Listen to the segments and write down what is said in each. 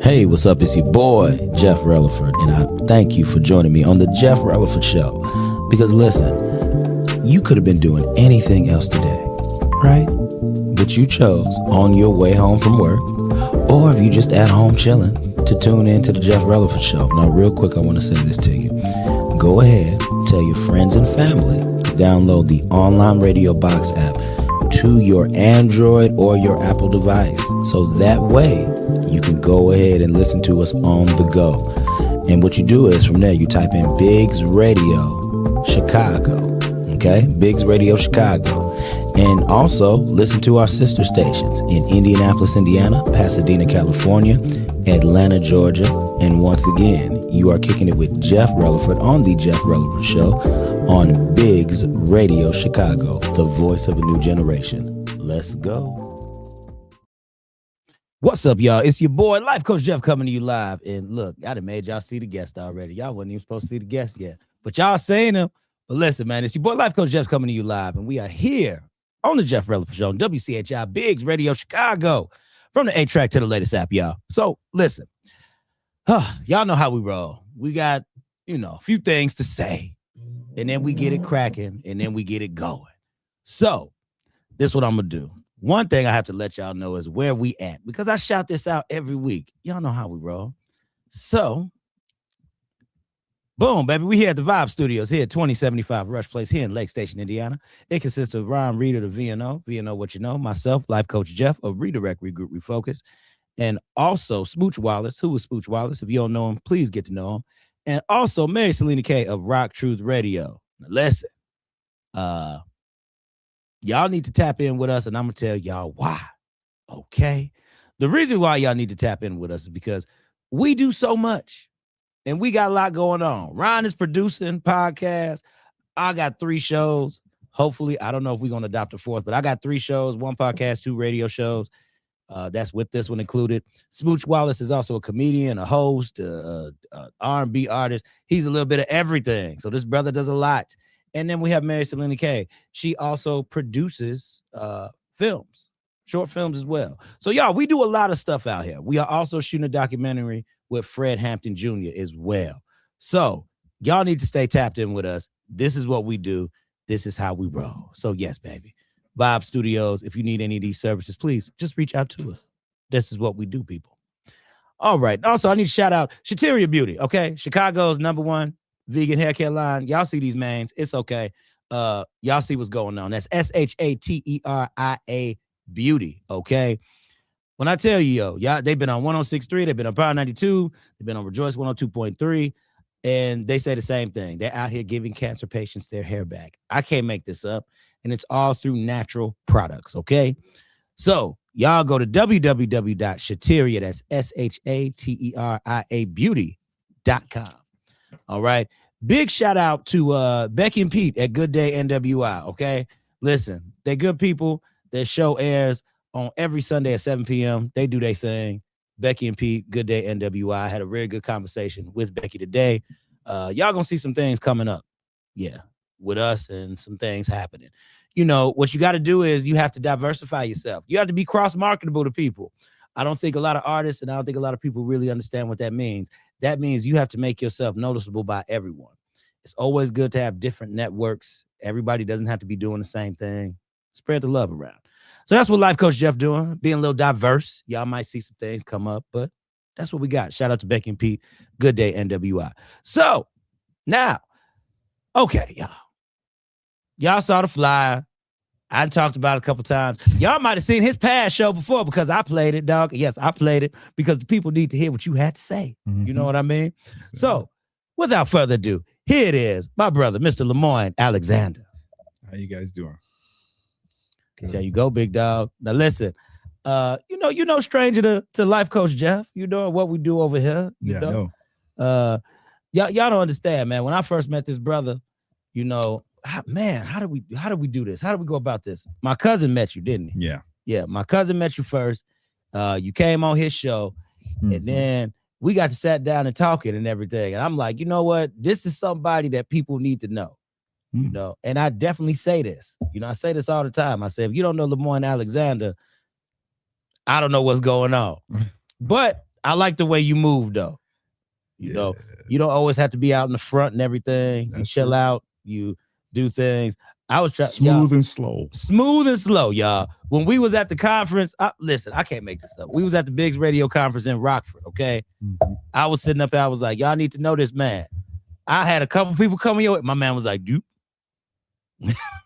Hey, what's up? It's your boy, Jeff Releford, and I thank you for joining me on the Jeff Releford Show. Because listen, you could have been doing anything else today, right? But you chose on your way home from work, or if you just at home chilling, to tune in to the Jeff Releford Show. Now, real quick, I want to say this to you. Go ahead, tell your friends and family to download the online Radio Box app to your Android or your Apple device. So that way you can go ahead and listen to us on the go. And what you do is from there, you type in Biggs Radio Chicago. Okay? Biggs Radio Chicago. And also listen to our sister stations in Indianapolis, Indiana, Pasadena, California, Atlanta, Georgia. And once again, you are kicking it with Jeff Releford on the Jeff Releford Show on Biggs Radio Chicago, the voice of a new generation. Let's go. What's up, y'all? It's your boy, Life Coach Jeff, coming to you live. And look, I done made y'all see the guest already. Y'all wasn't even supposed to see the guest yet, but y'all seen him. But listen, man, it's your boy, Life Coach Jeff, coming to you live. And we are here on the Jeff Releford Show on WCHI Biggs Radio Chicago, from the 8-track to the latest app, y'all. So listen, y'all know how we roll. We got, a few things to say, and then we get it cracking, and then we get it going. So this is what I'm going to do. One thing I have to let y'all know is where we at, because I shout this out every week. Y'all know how we roll. So, boom, baby. We here at the Vibe Studios here at 2075 Rush Place here in Lake Station, Indiana. It consists of Ryan Reader, the VNO What You Know, myself, Life Coach Jeff of Redirect, Regroup, Refocus, and also Smooch Wallace. Who is Smooch Wallace? If you don't know him, please get to know him. And also Mary Selena K of Rock Truth Radio. Now listen, y'all need to tap in with us, and I'm going to tell y'all why, okay? The reason why y'all need to tap in with us is because we do so much, and we got a lot going on. Ryan is producing podcasts. I got 3 shows. Hopefully, I don't know if we're going to adopt a 4th, but I got 3 shows, 1 podcast, 2 radio shows. That's with this one included. Smooch Wallace is also a comedian, a host, R&B artist. He's a little bit of everything. So this brother does a lot. And then we have Mary Selena K. She also produces films, short films as well. So, y'all, we do a lot of stuff out here. We are also shooting a documentary with Fred Hampton Jr. as well. So, y'all need to stay tapped in with us. This is what we do. This is how we roll. So, yes, baby. Vibe Studios, if you need any of these services, please just reach out to us. This is what we do, people. All right. Also, I need to shout out Shateria Beauty, okay? Chicago's #1 vegan hair care line. Y'all see these mains. It's okay. Y'all see what's going on. That's SHATERIA Beauty, okay? When I tell you, y'all, they've been on 106.3, they've been on Power 92, they've been on Rejoice 102.3, and they say the same thing. They're out here giving cancer patients their hair back. I can't make this up, and it's all through natural products, okay? So y'all go to www.shateria, that's SHATERIA beauty.com. All right. Big shout out to Becky and Pete at Good Day NWI. Okay. Listen, they're good people. Their show airs on every Sunday at 7 p.m. They do their thing. Becky and Pete, Good Day NWI. I had a very good conversation with Becky today. Y'all gonna see some things coming up. Yeah. With us and some things happening. What you got to do is you have to diversify yourself. You have to be cross-marketable to people. I don't think a lot of artists and I don't think a lot of people really understand what that means. That means you have to make yourself noticeable by everyone. It's always good to have different networks. Everybody doesn't have to be doing the same thing. Spread the love around. So that's what Life Coach Jeff doing, being a little diverse. Y'all might see some things come up, but that's what we got. Shout out to Becky and Pete. Good Day NWI. So now, okay, y'all. Y'all saw the flyer. I talked about it a couple times. Y'all might have seen his past show before because I played it, dog. Yes, I played it because the people need to hear what you had to say. Mm-hmm. You know what I mean? So, without further ado, here it is, my brother, Mr. Lemoyne Alexander. How you guys doing? Good. There you go, big dog. Now listen, stranger to Life Coach Jeff. You know what we do over here. I know. Y'all don't understand, man. When I first met this brother, how do we do this? How do we go about this? My cousin met you, didn't he? Yeah. My cousin met you first. You came on his show, and then we got to sat down and talking and everything. And I'm like, you know what? This is somebody that people need to know. And I definitely say this. I say this all the time. I say, if you don't know Lemoyne Alexander, I don't know what's going on. But I like the way you move though. You know, you don't always have to be out in the front and everything. You chill out, you do things. I was trying smooth and slow. Smooth and slow, y'all. When we was at the conference, listen, I can't make this up. We was at the Biggs Radio conference in Rockford, okay? Mhm. I was sitting up there, I was like, y'all need to know this man. I had a couple people coming here. My man was like, dude.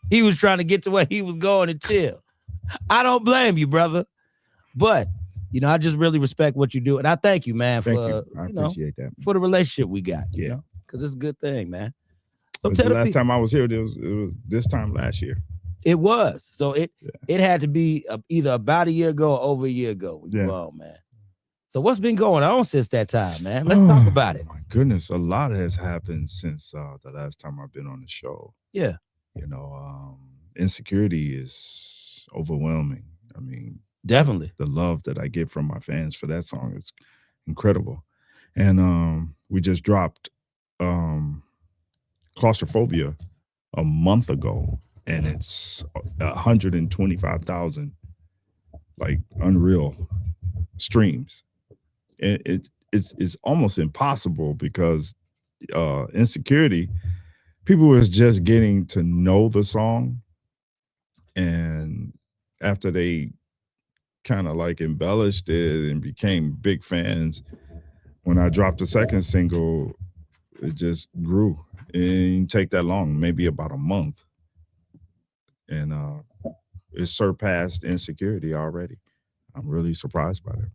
He was trying to get to where he was going and chill. I don't blame you, brother. But, you know, I just really respect what you do. And I thank you, man, Thank for, you. I appreciate that. For the relationship we got, you know, because it's a good thing, man. So the last time I was here, it was this time last year. It was. So it had to be either about a year ago or over a year ago when you were on, man. So what's been going on since that time, man? Let's talk about it. My goodness, a lot has happened since the last time I've been on the show. Yeah. You know, insecurity is overwhelming. I mean, definitely the love that I get from my fans for that song is incredible. And we just dropped Claustrophobia a month ago, and it's 125,000 like unreal streams. And it's almost impossible because insecurity, people was just getting to know the song, and after they kind of like embellished it and became big fans, when I dropped the second single, it just grew. It didn't take that long, maybe about a month, and it surpassed Insecurity already. I'm really surprised by that.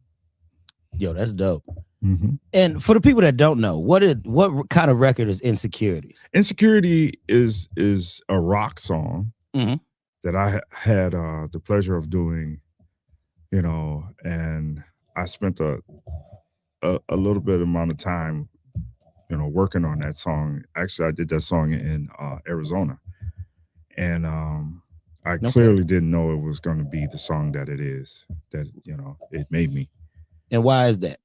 Yo, that's dope. Mm-hmm. And for the people that don't know, what kind of record is Insecurities? Insecurity is a rock song that I had the pleasure of doing, you know, and I spent a little bit amount of time, you know, working on that song. Actually, I did that song in Arizona, and I clearly didn't know it was going to be the song that it is, that, you know, it made me. And why is that?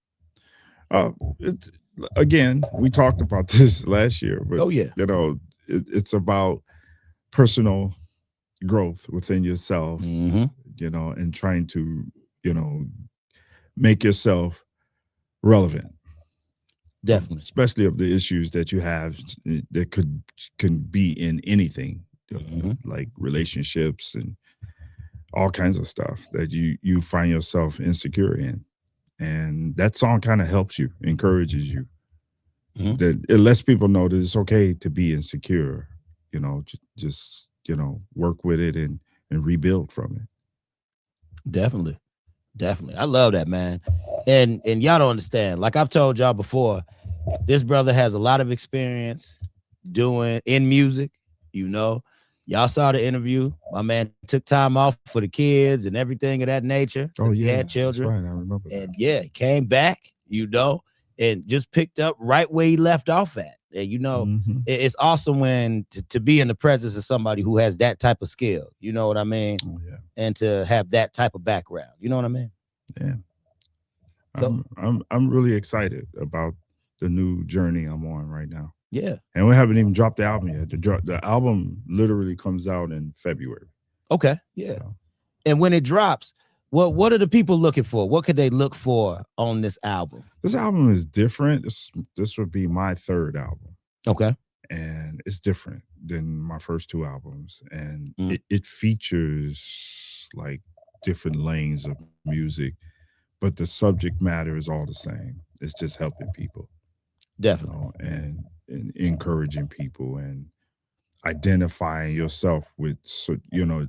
It's, again, we talked about this last year, but you know, it's about personal growth within yourself, you know, and trying to, you know, make yourself relevant. Definitely. Especially of the issues that you have that can be in anything, like relationships and all kinds of stuff that you find yourself insecure in. And that song kind of helps you, encourages you. That it lets people know that it's okay to be insecure, you know, just, you know, work with it and rebuild from it. Definitely. I love that, man. And y'all don't understand. Like I've told y'all before, this brother has a lot of experience doing in music, you know. Y'all saw the interview. My man took time off for the kids and everything of that nature. Oh, yeah. He had children. That's right. I remember and that. Yeah, came back, you know, and just picked up right where he left off at. And, you know, it's awesome when to be in the presence of somebody who has that type of skill. You know what I mean? Oh, yeah. And to have that type of background. You know what I mean? Yeah. So, I'm really excited about the new journey I'm on right now. Yeah. And we haven't even dropped the album yet. The album literally comes out in February. Okay. Yeah. And when it drops, what are the people looking for? What could they look for on this album? This album is different. This would be my third album. Okay. And it's different than my first two albums. And it features like different lanes of music, but the subject matter is all the same. It's just helping people. Definitely. You know, and encouraging people and identifying yourself with, you know,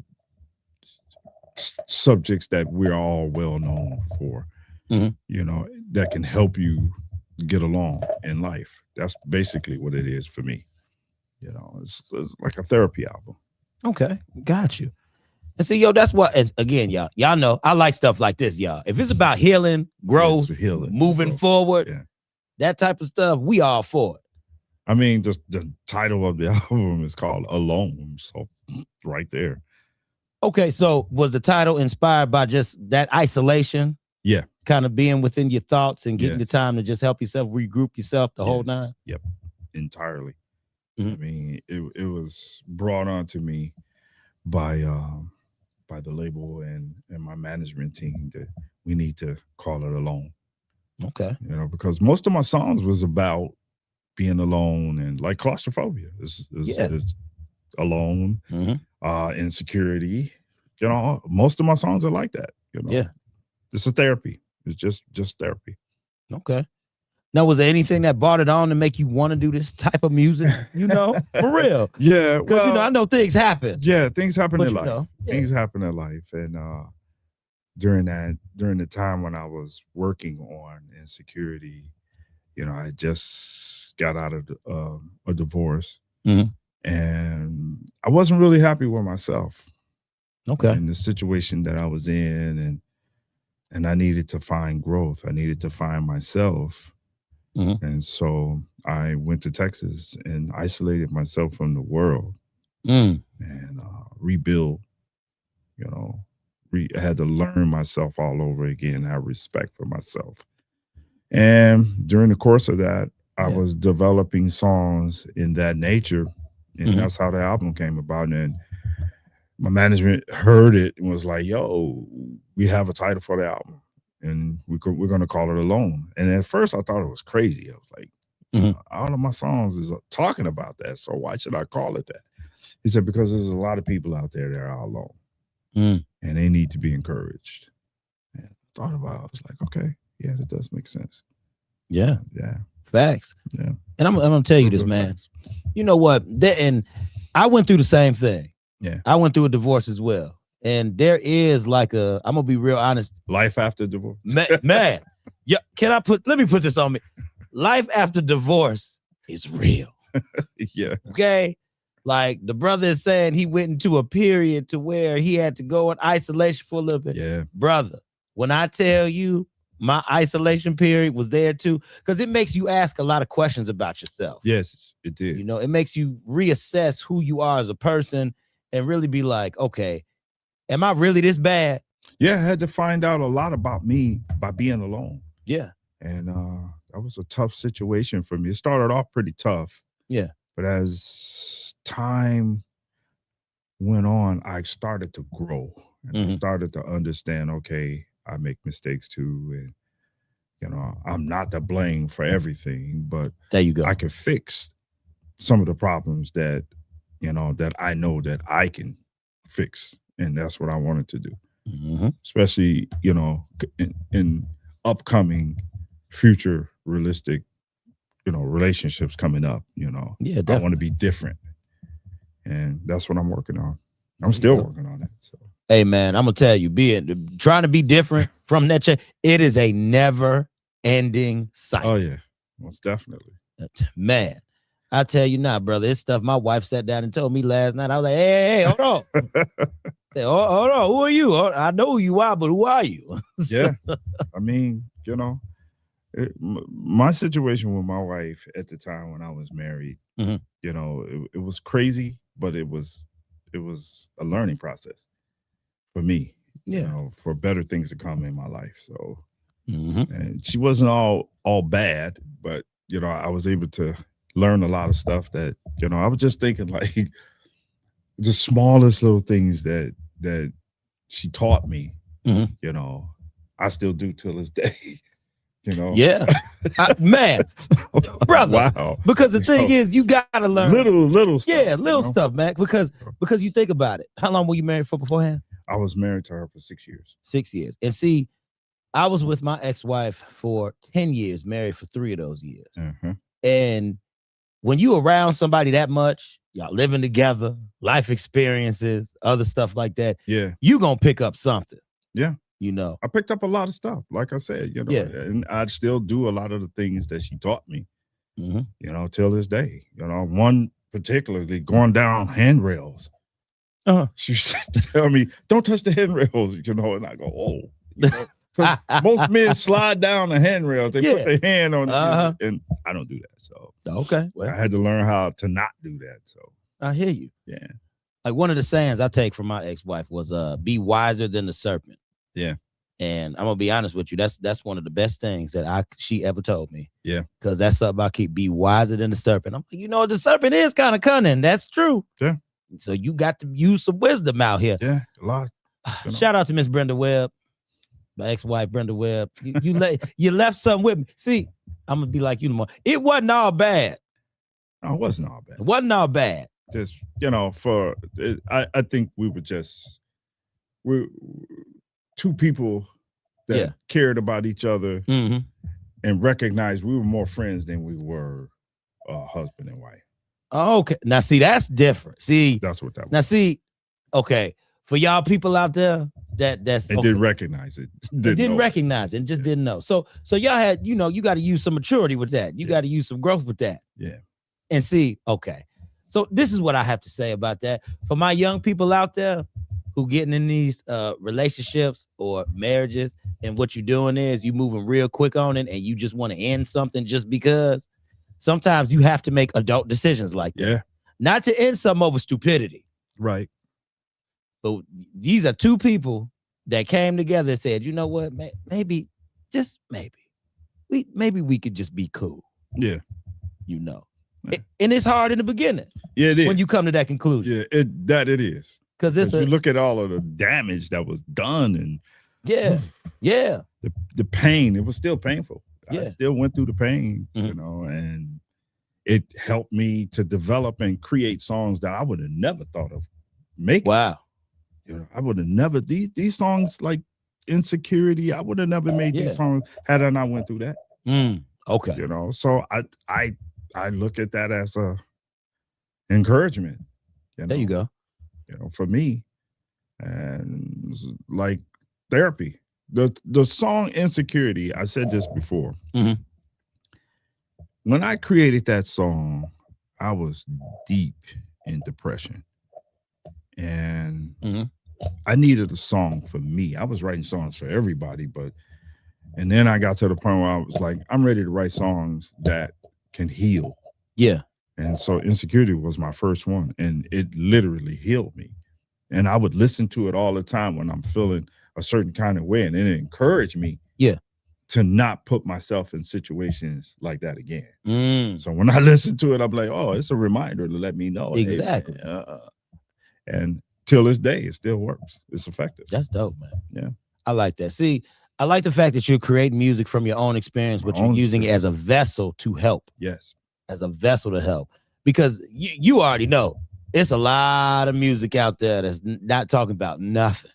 subjects that we're all well known for, you know, that can help you get along in life. That's basically what it is for me. You know, it's like a therapy album. Okay, got you. And see, yo, that's what, again, y'all know, I like stuff like this, y'all. If it's about healing, growth, moving forward, that type of stuff, we all for it. I mean, just the title of the album is called Alone, so right there. Okay, so was the title inspired by just that isolation? Yeah. Kind of being within your thoughts and getting the time to just help yourself, regroup yourself the whole nine? Yep, entirely. I mean, it was brought on to me by the label and my management team that we need to call it Alone. Okay. You know, because most of my songs was about being alone and like claustrophobia is alone, insecurity. You know, most of my songs are like that. You know, Yeah. it's a therapy. It's just therapy. Okay. Now, was there anything that brought it on to make you want to do this type of music? You know, for real. Yeah, Because you know, I know things happen. Yeah, things happen in life. Know, Things happen in life, and during the time when I was working on insecurity, you know, I just got out of a divorce, and I wasn't really happy with myself. Okay. In the situation that I was in, and I needed to find growth. I needed to find myself. And so I went to Texas and isolated myself from the world and rebuild, you know, I had to learn myself all over again, have respect for myself. And during the course of that, I was developing songs in that nature. And that's how the album came about. And my management heard it and was like, yo, we have a title for the album. And we're going to call it Alone. And at first I thought it was crazy. I was like, all of my songs is talking about that. So why should I call it that? He said, because there's a lot of people out there that are alone and they need to be encouraged. And I thought about it. I was like, okay, yeah, that does make sense. Yeah. Yeah. Facts. Yeah. And I'm going to tell you this, man. Facts. You know what? And I went through the same thing. Yeah. I went through a divorce as well. And there is like I'm going to be real honest. Life after divorce. Man. Yeah. Let me put this on me. Life after divorce is real. Yeah. Okay. Like the brother is saying he went into a period to where he had to go in isolation for a little bit. Yeah. Brother, when I tell you my isolation period was there too, because it makes you ask a lot of questions about yourself. Yes, it did. You know, it makes you reassess who you are as a person and really be like, okay, am I really this bad? Yeah, I had to find out a lot about me by being alone. Yeah. And that was a tough situation for me. It started off pretty tough. Yeah. But as time went on, I started to grow. And I started to understand, okay, I make mistakes too. And, you know, I'm not to blame for everything, but there you go. I can fix some of the problems that, you know, that I know that I can fix. And that's what I wanted to do, especially, you know, in upcoming future realistic, you know, relationships coming up, you know. Yeah, definitely. I want to be different. And that's what I'm working on. I'm still working on it. So. Hey, man, I'm going to tell you, trying to be different from that, it is a never-ending cycle. Oh, yeah, most definitely. Man, I tell you now, brother, it's stuff my wife sat down and told me last night. I was like, hey, hold on. Hold on, who are you? I know who you are, but who are you? Yeah, I mean, you know, my situation with my wife at the time when I was married, you know, it was crazy, but it was a learning process for me, you know, for better things to come in my life. So, and she wasn't all bad, but, you know, I was able to learn a lot of stuff that, you know, I was just thinking like the smallest little things that she taught me, you know, I still do till this day. You know, yeah, man, brother. Wow. Because the thing is, you gotta learn little stuff. Yeah, little stuff, man. Because you think about it. How long were you married for beforehand? I was married to her for 6 years. 6 years, and see, I was with my ex-wife for 10 years, married for 3 of those years. And when you around somebody that much, y'all living together, life experiences, other stuff like that. Yeah, you gonna pick up something. Yeah. You know, I picked up a lot of stuff, like I said, you know, and I still do a lot of the things that she taught me, you know, till this day. You know, one particularly going down handrails. She used to tell me, don't touch the handrails, you know, and I go, oh, you know, most men slide down the handrails, they put their hand on it, and I don't do that. So, okay, well, I had to learn how to not do that. So, I hear you. Yeah. Like one of the sayings I take from my ex-wife was, be wiser than the serpent. Yeah. And I'm gonna be honest with you. That's one of the best things that she ever told me. Yeah. Because that's something I keep, be wiser than the serpent. I'm like, you know, the serpent is kind of cunning. That's true. Yeah. So you got to use some wisdom out here. Yeah, a lot. Shout out to Miss Brenda Webb. My ex-wife Brenda Webb. You left something with me. See, I'm gonna be like you tomorrow. It wasn't all bad. No, it wasn't all bad. It wasn't all bad. Just I think we're two people that cared about each other and recognized we were more friends than we were husband and wife. Okay, now see, that's different. See, that's what that was. Now see, okay, for y'all people out there that's and didn't recognize it, didn't recognize it, and just didn't know. So y'all had, you got to use some maturity with that. You got to use some growth with that. Yeah. And see, okay, so this is what I have to say about that for my young people out there who getting in these relationships or marriages, and what you're doing is you moving real quick on it, and you just want to end something just because. Sometimes you have to make adult decisions like that. Yeah. Not to end something over stupidity. Right. But these are two people that came together and said, you know what, maybe, just maybe, we could just be cool. Yeah. Yeah. And it's hard in the beginning. Yeah, it is. When you come to that conclusion. Yeah, it is. Because you look at all of the damage that was done and the pain, it was still painful. Yeah. I still went through the pain, and it helped me to develop and create songs that I would have never thought of making. Wow. I would have never, these songs like Insecurity, I would have never made these songs had I not went through that. Okay. So I look at that as a encouragement. There you go. For me, and like therapy. The song Insecurity, I said this before. When I created that song, I was deep in depression. And I needed a song for me. I was writing songs for everybody, and then I got to the point where I was like, I'm ready to write songs that can heal. Yeah. And so Insecurity was my first one, and it literally healed me. And I would listen to it all the time when I'm feeling a certain kind of way, and it encouraged me to not put myself in situations like that again. So when I listen to it, I'm like, oh, it's a reminder to let me know. Exactly. Hey, and till this day, it still works. It's effective. That's dope, man. Yeah. I like that. See, I like the fact that you're creating music from your own experience, but you're using it as a vessel to help. Yes. As a vessel to help. Because you already know, it's a lot of music out there that's not talking about nothing.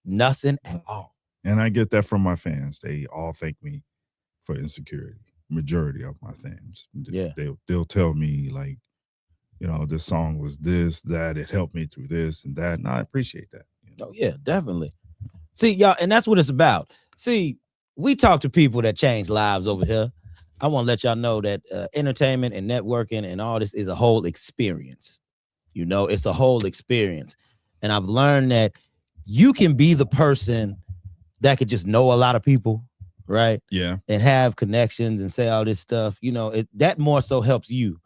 Nothing at all. And I get that from my fans. They all thank me for Insecurity. Majority of my fans. Yeah. They'll tell me like, this song was this, that, it helped me through this and that. And I appreciate that. Oh, yeah, definitely. See, y'all, and that's what it's about. See, we talk to people that change lives over here. I want to let y'all know that entertainment and networking and all this is a whole experience. It's a whole experience. And I've learned that you can be the person that could just know a lot of people, right? Yeah. And have connections and say all this stuff. That more so helps you.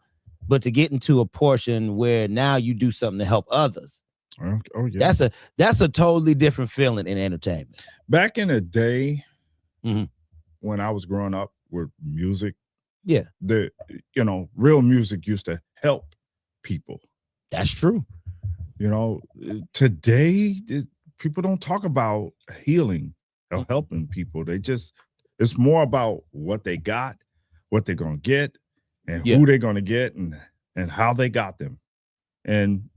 But to get into a portion where now you do something to help others. Oh yeah. That's a totally different feeling in entertainment. Back in the day, when I was growing up with music, real music used to help people. That's true. Today people don't talk about healing or helping people. It's more about what they got, what they're gonna get, and who they're gonna get, and how they got them, and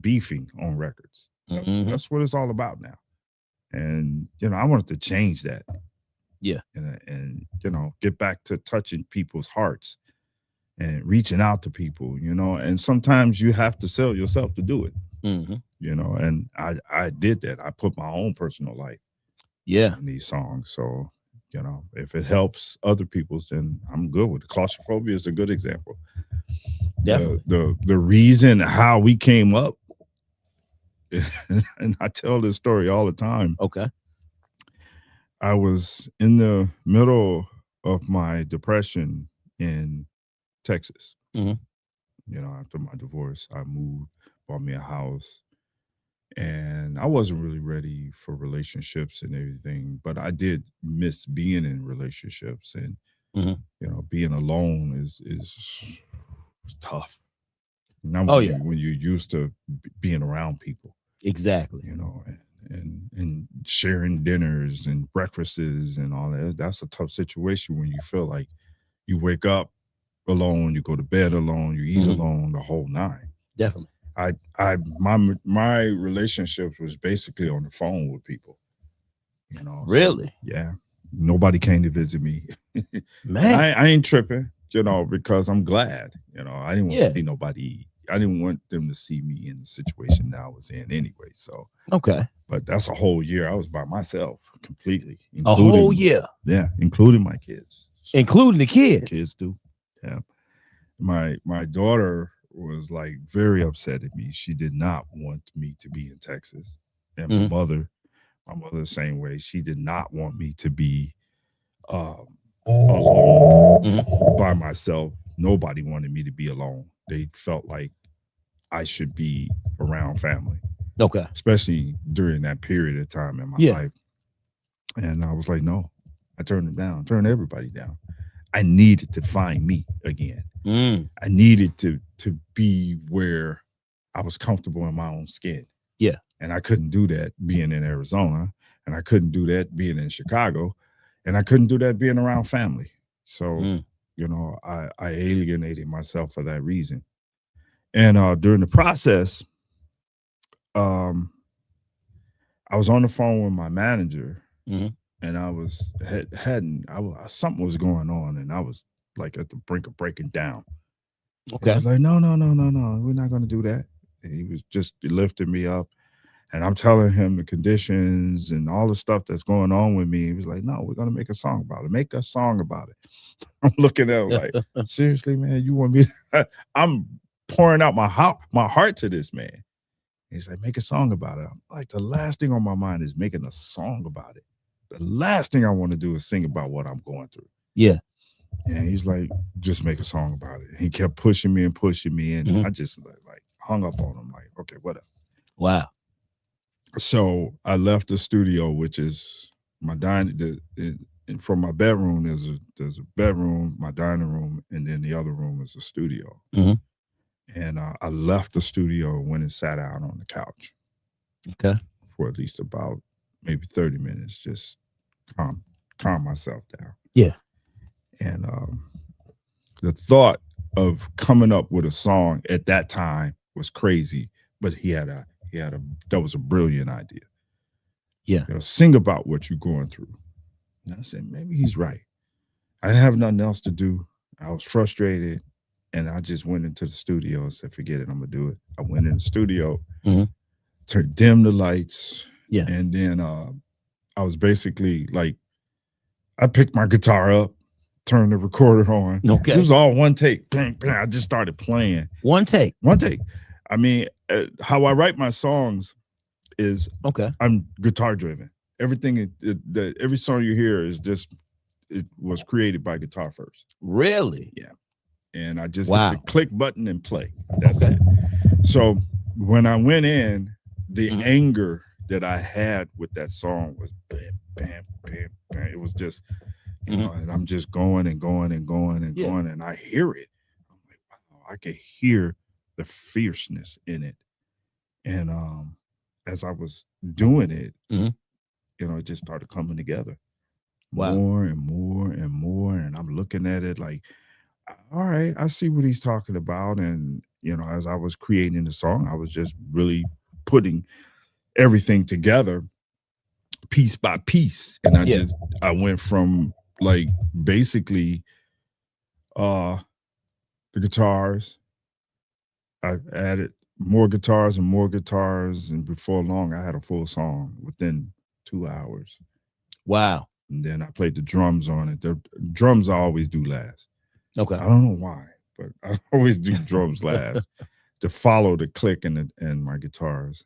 beefing on records. That's what it's all about now. And I wanted to change that. Yeah. And get back to touching people's hearts and reaching out to people, and sometimes you have to sell yourself to do it. And I did that. I put my own personal life in these songs. So, if it helps other people's, then I'm good with it. Claustrophobia is a good example. Definitely. The reason how we came up, and I tell this story all the time. Okay. I was in the middle of my depression in Texas. After my divorce, I moved, bought me a house, and I wasn't really ready for relationships and everything, but I did miss being in relationships, and being alone is tough. When you're used to being around people. Exactly. And sharing dinners and breakfasts and all that. That's a tough situation when you feel like you wake up alone, you go to bed alone, you eat alone, the whole nine. Definitely. My relationships was basically on the phone with people, you know. So Really? yeah, nobody came to visit me. And Man. I ain't tripping, you know, because I'm glad, you know, I didn't want to Yeah. see nobody. I didn't want them to see me in the situation that I was in anyway. So, Okay. but that's a whole year I was by myself completely, A whole including year, including my kids. So including the kids. kids do. Yeah. My daughter was like very upset at me. She did not want me to be in Texas. And Mhm. my mother the same way. She did not want me to be alone Mhm. by myself. Nobody wanted me to be alone. They felt like I should be around family, Okay. especially during that period of time in my Yeah. life. And I was like, no, I turned them down, turned everybody down. I needed to find me again. Mm. I needed to be where I was comfortable in my own skin. Yeah. And I couldn't do that being in Arizona, and I couldn't do that being in Chicago, and I couldn't do that being around family. So, Mm. you know, I alienated myself for that reason. And during the process, um, I was on the phone with my manager, Mhm. and I was something was going on, and I was like at the brink of breaking down. And he Okay. was like, no, no, no, no, no, we're not going to do that. And he was just lifting me up. And I'm telling him the conditions and all the stuff that's going on with me. He was like, no, we're going to make a song about it. Make a song about it. I'm looking at him like, seriously, man, you want me to? I'm pouring out my heart to this man. He's like, make a song about it. I'm like, the last thing on my mind is making a song about it. The last thing I want to do is sing about what I'm going through. Yeah. And he's like, just make a song about it. He kept pushing me. And I just like hung up on him, like, okay, whatever. Wow. So I left the studio, which is my dining. And from my bedroom, there's a bedroom, my dining room, and then the other room is a studio. Mhm. And I left the studio and went and sat down on the couch Okay. for at least about maybe 30 minutes, just calm myself down. Yeah. And the thought of coming up with a song at that time was crazy, but he had a that was a brilliant idea. Yeah. You know, sing about what you're going through. And I said, maybe he's right. I didn't have nothing else to do. I was frustrated, and I just went into the studio and said, forget it, I'm gonna do it. I went in the studio, Mhm. dim the lights, Yeah. and then I was basically like, I picked my guitar up, turned the recorder on. Okay. This was all one take. Bang, bang. I just started playing. One take. One take. I mean, how I write my songs is Okay. I'm guitar driven. Everything, every song you hear is just, it was created by guitar first. Really? Yeah. And I just hit Wow. the click button and play. That's Okay. it. So when I went in, the Mhm. anger that I had with that song was bam, bam, bam, bam. It was just, you know, and I'm just going and going and going and Yeah. going, and I hear it. I'm like, wow, I could hear the fierceness in it. And as I was doing it, Mhm. you know, it just started coming together Wow. more and more and more. And I'm looking at it like, all right, I see what he's talking about. And, you know, as I was creating the song, I was just really putting everything together piece by piece. And Yeah. I went from like basically uh the guitars. I added more guitars and more guitars. And before long, I had a full song within 2 hours. Wow. And then I played the drums on it. The drums I always do last. Okay. I don't know why, but I always do drums last to follow the click and my guitars.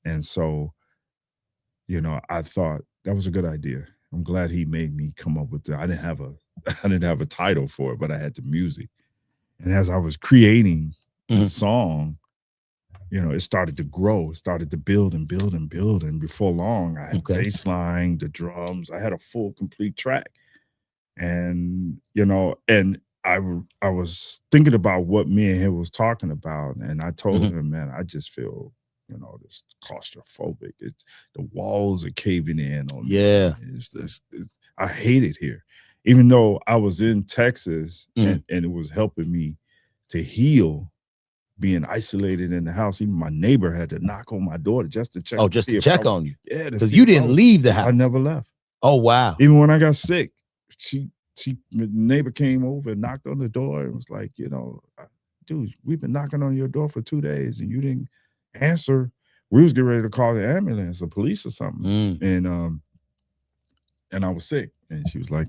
And so, you know, I thought that was a good idea. I'm glad he made me come up with I didn't have a title for it, but I had the music. And as I was creating the song, you know, it started to grow. It started to build and build and build. And before long, I had bass line, the drums. I had a full, complete track. And, you know, and I was thinking about what me and him was talking about. And I told him, man, I just feel This claustrophobic. The walls are caving in on me. Yeah. I hate it here. Even though I was in Texas Mhm. and it was helping me to heal, being isolated in the house. Even my neighbor had to knock on my door just to check. Oh, just to check on you. Yeah, Because you didn't leave the house. I never left. Oh, wow. Even when I got sick, the neighbor came over and knocked on the door and was like, dude, we've been knocking on your door for 2 days and you didn't answer. We was getting ready to call the ambulance or police or something. And I was sick. And she was like,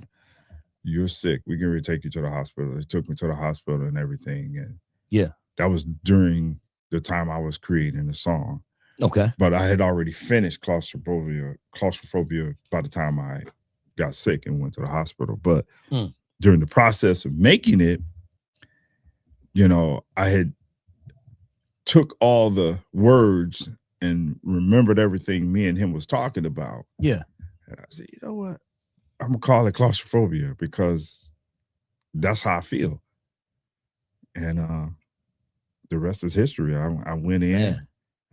you're sick. We're going to take you to the hospital. They took me to the hospital and everything. And yeah, that was during the time I was creating the song. Okay. But I had already finished claustrophobia by the time I got sick and went to the hospital. But during the process of making it, I had took all the words and remembered everything me and him was talking about. Yeah. And I said, you know what? I'm going to call it claustrophobia because that's how I feel. And the rest is history. I went in. Man.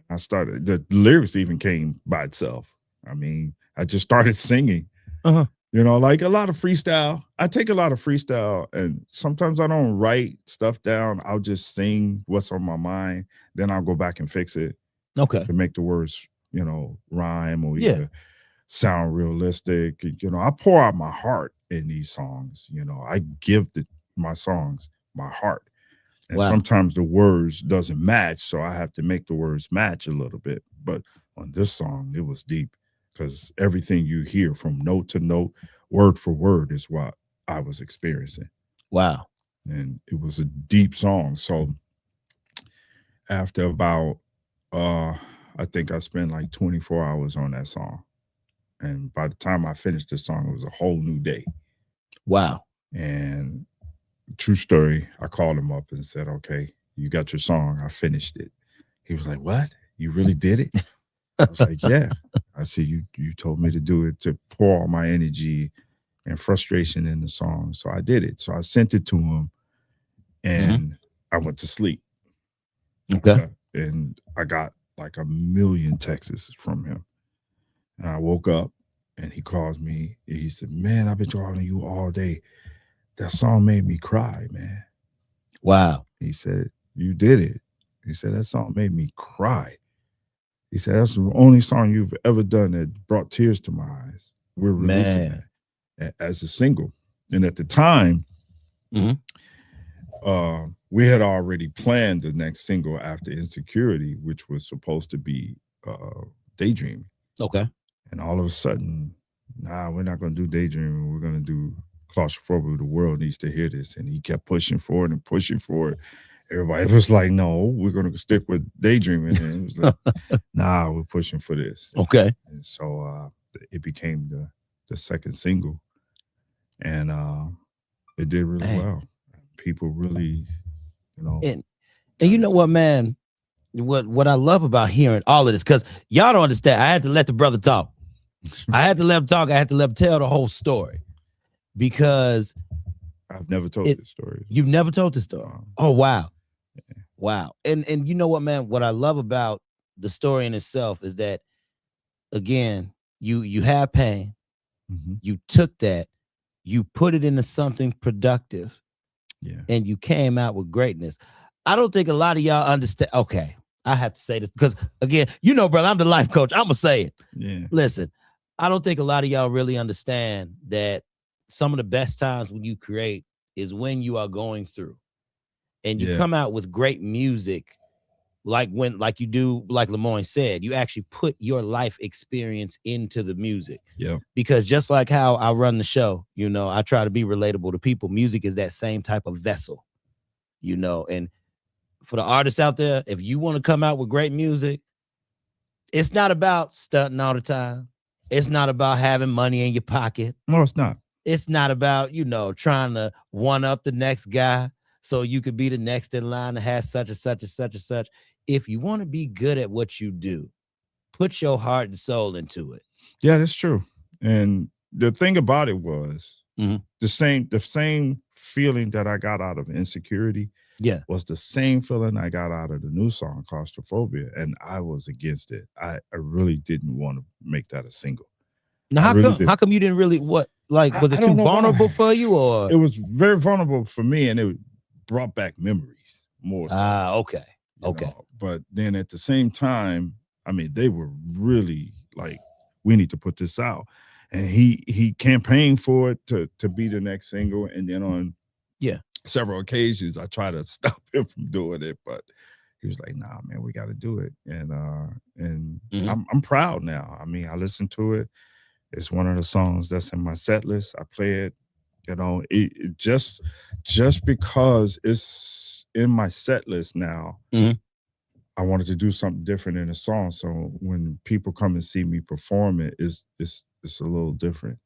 I started. The lyrics even came by itself. I mean, I just started singing. Like a lot of freestyle. I take a lot of freestyle, and sometimes I don't write stuff down. I'll just sing what's on my mind. Then I'll go back and fix it. Okay. To make the words, rhyme or either sound realistic. I pour out my heart in these songs. I give my songs my heart. And sometimes the words doesn't match, so I have to make the words match a little bit. But on this song, it was deep because everything you hear from note to note, word for word is what I was experiencing. Wow. And it was a deep song. So after about, I think I spent like 24 hours on that song. And by the time I finished the song, it was a whole new day. Wow. And true story, I called him up and said, okay, you got your song. I finished it. He was like, what? You really did it? I was like, yeah. I said, you told me to do it, to pour all my energy and frustration in the song. So I did it. So I sent it to him and I went to sleep. Okay. And I got like 1 million texts from him. And I woke up and he calls me. And he said, man, I've been calling you all day. That song made me cry, man. Wow. He said, you did it. He said, that song made me cry. He said, that's the only song you've ever done that brought tears to my eyes. We're releasing that as a single. And at the time, we had already planned the next single after Insecurity, which was supposed to be Daydream. Okay. And all of a sudden, we're not going to do Daydream. We're going to do Claustrophobic. The world needs to hear this. And he kept pushing for it and pushing for it. Everybody was like, no, we're going to stick with Daydreaming. And it was like, we're pushing for this. Okay. And so it became the second single. And it did really well. People really, And you know what, man? What I love about hearing all of this, because y'all don't understand. I had to let the brother talk. I had to let him talk. I had to let him tell the whole story. Because I've never told this story. You've never told this story? Oh, wow. Yeah. Wow. And you know what, man? What I love about the story in itself is that, again, you have pain. You took that. You put it into something productive. Yeah. And you came out with greatness. I don't think a lot of y'all understand. Okay. I have to say this because, again, brother, I'm the life coach. I'm going to say it. Yeah. Listen, I don't think a lot of y'all really understand that some of the best times when you create is when you are going through and you come out with great music. Like you do, like Lemoyne said, you actually put your life experience into the music. Yeah. Because just like how I run the show, I try to be relatable to people. Music is that same type of vessel, and for the artists out there, if you want to come out with great music, it's not about stunting all the time. It's not about having money in your pocket. No, it's not. It's not about, trying to one up the next guy so you could be the next in line that has such and such and such and such. If you want to be good at what you do, put your heart and soul into it. Yeah, that's true. And the thing about it was the same feeling that I got out of Insecurity, was the same feeling I got out of the new song, Claustrophobia, and I was against it. I really didn't want to make that a single. Now, how come you didn't really, was it too vulnerable for you, or? It was very vulnerable for me, and it brought back memories more so. Okay. Okay. But then at the same time, I mean, they were really like, we need to put this out. And he campaigned for it to be the next single. And then on several occasions, I tried to stop him from doing it, but he was like, nah, man, we got to do it. And I'm proud now. I mean, I listened to it. It's one of the songs that's in my set list. I play it, it just because it's in my set list now. I wanted to do something different in the song. So when people come and see me perform it, it's a little different.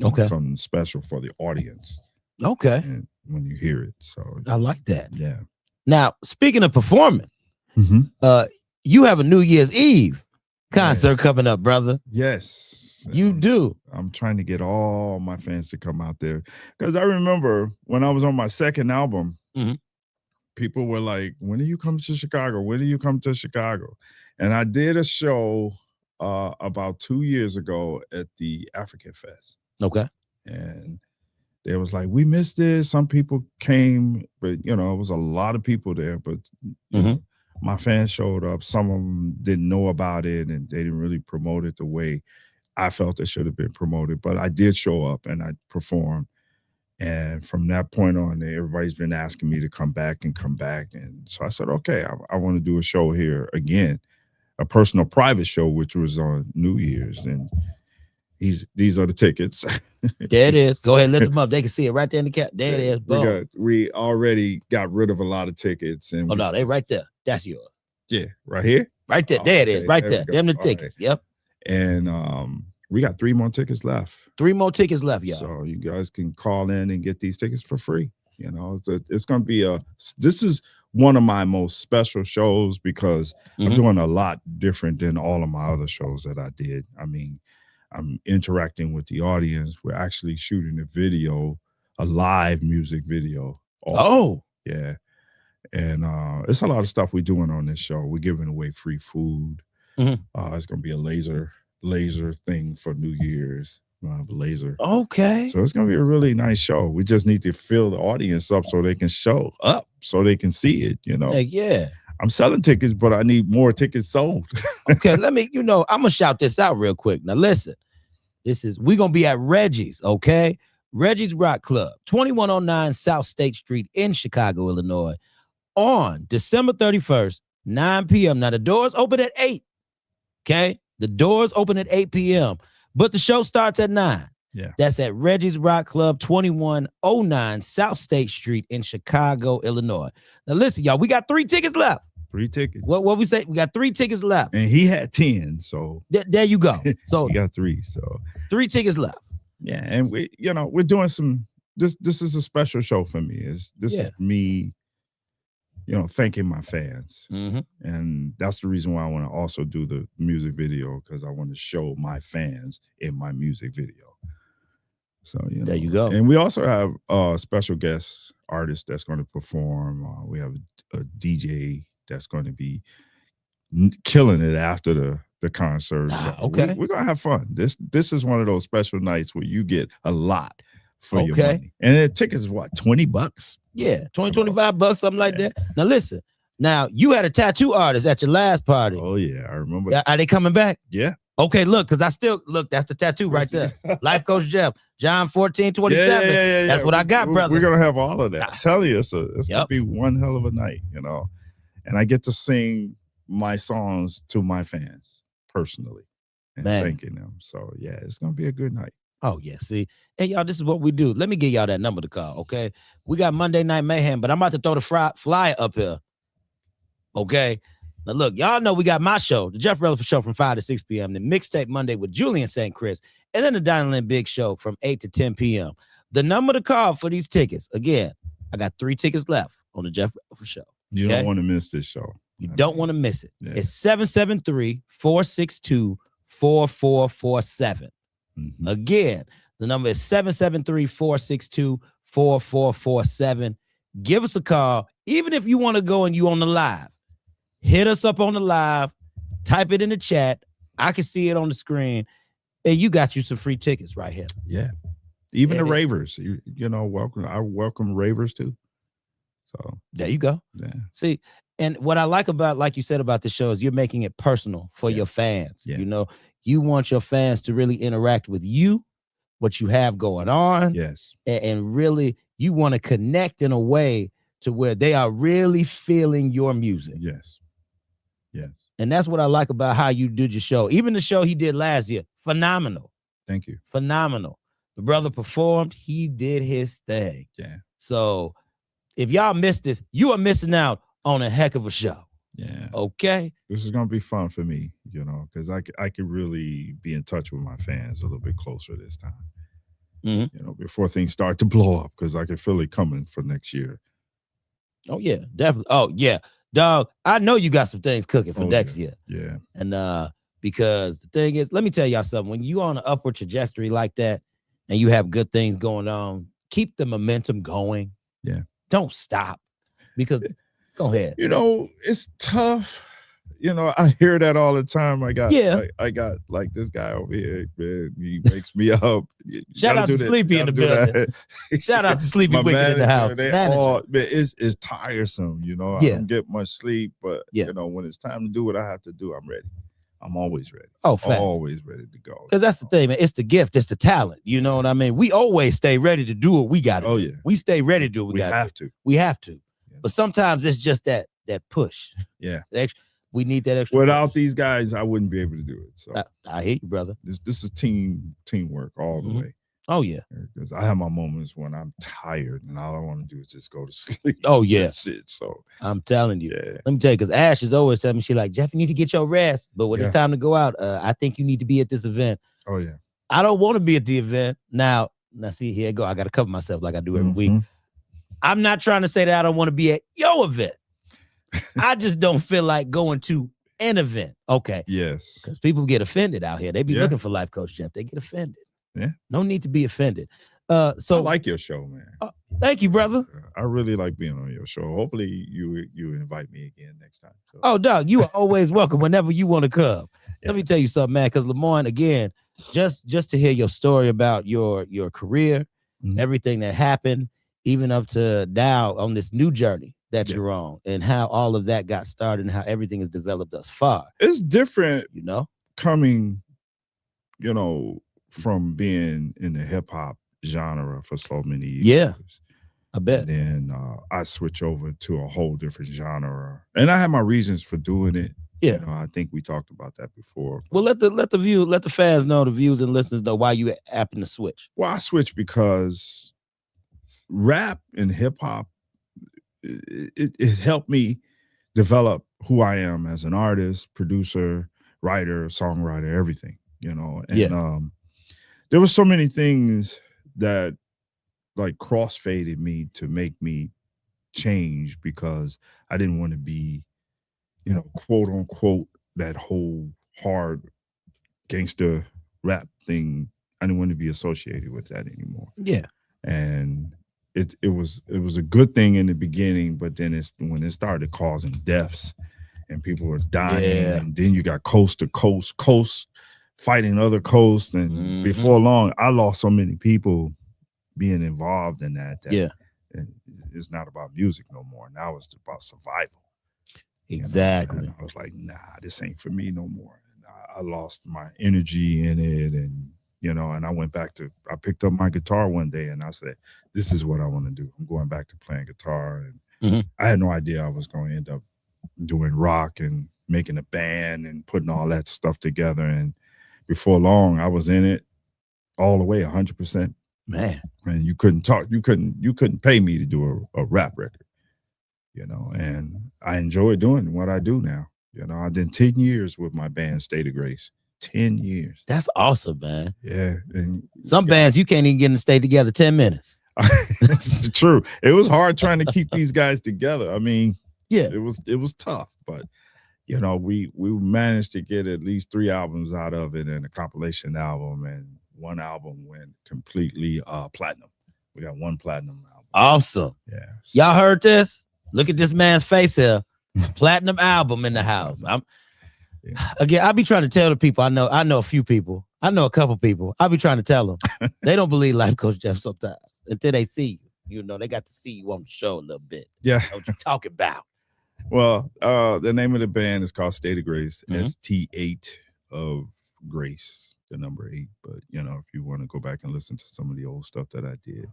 Okay. Something special for the audience. Okay. And when you hear it. So I like that. Yeah. Now, speaking of performing, you have a New Year's Eve concert coming up, brother. Yes. You do. I'm trying to get all my fans to come out there. Because I remember when I was on my second album, people were like, when do you come to Chicago? When do you come to Chicago? And I did a show about 2 years ago at the African Fest. Okay. And they was like, we missed it. Some people came, but it was a lot of people there. But you know, my fans showed up. Some of them didn't know about it, and they didn't really promote it the way I felt it should have been promoted. But I did show up and I performed. And from that point on, everybody's been asking me to come back. And so I said, okay, I want to do a show here again, a personal private show, which was on New Year's. And these are the tickets. There it is. Go ahead, lift them up. They can see it right there in the cap. There it is. Boom. We already got rid of a lot of tickets. And no, they right there. That's yours. Yeah, right here? Right there. There it is. Right there. Them the tickets. Right. Yep. And we got 3 more tickets left. 3 more tickets left, y'all. So you guys can call in and get these tickets for free. It's going to be this is one of my most special shows because I'm doing a lot different than all of my other shows that I did. I mean, I'm interacting with the audience. We're actually shooting a live music video. Oh. Yeah. And it's a lot of stuff we're doing on this show. We're giving away free food. It's going to be a laser thing for New Year's. We'll have a laser. Okay. So it's going to be a really nice show. We just need to fill the audience up so they can show up, so they can see it, Yeah. I'm selling tickets, but I need more tickets sold. Okay, let me, I'm going to shout this out real quick. Now, listen, we're going to be at Reggie's, okay? Reggie's Rock Club, 2109 South State Street in Chicago, Illinois, on December 31st, 9 p.m. Now, the doors open at 8, okay? The doors open at 8 p.m., but the show starts at 9. Yeah. That's at Reggie's Rock Club, 2109 South State Street in Chicago, Illinois. Now, listen, y'all, we got 3 tickets left. 3 tickets. What we say? We got 3 tickets left. And he had 10, so. There you go. So you got 3, so. 3 tickets left. Yeah, and we're doing some, this is a special show for me. This is me, thanking my fans. And that's the reason why I want to also do the music video, because I want to show my fans in my music video. So, there you go. And we also have a special guest artist that's going to perform. We have a DJ that's going to be killing it after the concert. Okay. We're going to have fun. This is one of those special nights where you get a lot for your money. And the tickets is what, $20? Yeah, $25, something like that. Now listen, you had a tattoo artist at your last party. Oh yeah, I remember. Are they coming back? Yeah. Okay, look, because that's the tattoo right there. Life Coach Jeff, John 14:27. Yeah. That's what I got, brother. We're gonna have all of that. I'm telling you, it's gonna be one hell of a night, And I get to sing my songs to my fans personally and thanking them. So yeah, it's gonna be a good night. Oh, yeah. See, and y'all, this is what we do. Let me give y'all that number to call, okay? We got Monday Night Mayhem, but I'm about to throw the flyer up here, okay? Now, look, y'all know we got my show, the Jeff Releford Show from 5 to 6 p.m., the Mixtape Monday with Julian St. Chris, and then the Diamond Big Show from 8 to 10 p.m. The number to call for these tickets, again, I got 3 tickets left on the Jeff Releford Show. You don't want to miss this show. You don't want to miss it. Yeah. It's 773-462-4447. Again, the number is 773-462-4447. Give us a call even if you want to go and you on the live, hit us up on the live, type it in the chat. I can see it on the screen. And you got you some free tickets right here. Yeah. Even the Yeah. ravers, you know, I welcome ravers too. So there you go. Yeah. See, and what I like about, like you said about the show, is you're making it personal for your fans. Yeah. You know, you want your fans to really interact with you, what you have going on. Yes. And really, you want to connect in a way to where they are really feeling your music. Yes. Yes. And that's what I like about how you did your show. Even the show he did last year, phenomenal. Thank you. Phenomenal. The brother performed. He did his thing. Yeah. So if y'all missed this, you are missing out on a heck of a show. Yeah. Okay. This is going to be fun for me, you know, because I could really be in touch with my fans a little bit closer this time. Mm-hmm. You know, before things start to blow up, because I can feel it coming for next year. Oh, yeah, definitely. Oh, yeah. Dog, I know you got some things cooking for next year. Yeah. And because the thing is, let me tell y'all something. When you on an upward trajectory like that and you have good things going on, keep the momentum going. Yeah. Don't stop. Because go ahead. You know, it's tough. You know, I hear that all the time. I got like this guy over here, man. He wakes me up. Shout out to Sleepy in the building. Shout out to Sleepy Wicked in the house. They all, man, it's tiresome. You know, I don't get much sleep, but you know, when it's time to do what I have to do, I'm ready. I'm always ready. Oh, fact. Always ready to go. Because that's the thing, man. It's the gift. It's the talent. You know what I mean? We always stay ready to do what we got to do. Oh, yeah. We stay ready to do what we got to do. We have to. Yeah. But sometimes it's just that push. Yeah. We need that extra. Without push. These guys, I wouldn't be able to do it. So I hear you, brother. This is teamwork all the way. Oh, yeah. Because I have my moments when I'm tired and all I want to do is just go to sleep. Oh, yeah. That's it. So I'm telling you. Yeah. Let me tell you, because Ash is always telling me, she like, Jeff, you need to get your rest. But when it's time to go out, I think you need to be at this event. Oh, yeah. I don't want to be at the event. Now see, here I go. I got to cover myself like I do every week. I'm not trying to say that I don't want to be at your event. I just don't feel like going to an event. Okay. Yes. Because people get offended out here. They be looking for Life Coach Jeff. They get offended. Yeah. No need to be offended. So I like your show, man. Thank you, brother. I really like being on your show. Hopefully you invite me again next time. So. Oh, dog, you are always welcome whenever you want to come. Let me tell you something, man, because Lemoyne, again, just to hear your story about your career, everything that happened, even up to now on this new journey that you're on, and how all of that got started and how everything has developed thus far. It's different, you know, coming, you know, from being in the hip hop genre for so many years. Yeah, I bet. And then I switch over to a whole different genre, and I have my reasons for doing it. Yeah, you know, I think we talked about that before. Well, let the fans know, the viewers and listeners know why you happen to switch. Well, I switched because rap and hip hop, it helped me develop who I am as an artist, producer, writer, songwriter, everything, you know. And there were so many things that like crossfaded me to make me change, because I didn't want to be, you know, quote unquote, that whole hard gangster rap thing. I didn't want to be associated with that anymore. Yeah. And it was a good thing in the beginning, but then when it started causing deaths and people were dying, and then you got coast to coast fighting other coasts, and before long I lost so many people being involved in that it's not about music no more. Now it's about survival. Exactly. You know? And I was like, nah, this ain't for me no more. And I lost my energy in it, and you know, and I picked up my guitar one day and I said, this is what I want to do. I'm going back to playing guitar. And I had no idea I was going to end up doing rock and making a band and putting all that stuff together. And before long, I was in it all the way, 100%. Man. And you couldn't pay me to do a rap record, you know, and I enjoy doing what I do now. You know, I did 10 years with my band, State of Grace. 10 years. That's awesome, man. Yeah. And some bands you can't even get them to stay together 10 minutes. That's true. It was hard trying to keep these guys together. I mean, it was tough, but you know, we managed to get at least 3 albums out of it and a compilation album, and 1 album went completely platinum. We got 1 platinum album. Awesome. Yeah. Y'all heard this? Look at this man's face here. Platinum album in the house. Again, I be trying to tell the people I know a few people. I know a couple people. I be trying to tell them. They don't believe Life Coach Jeff sometimes until they see you. You know, they got to see you on the show a little bit. Yeah. What you talking about? Well, the name of the band is called State of Grace, ST8 of Grace, the number 8. But, you know, if you want to go back and listen to some of the old stuff that I did.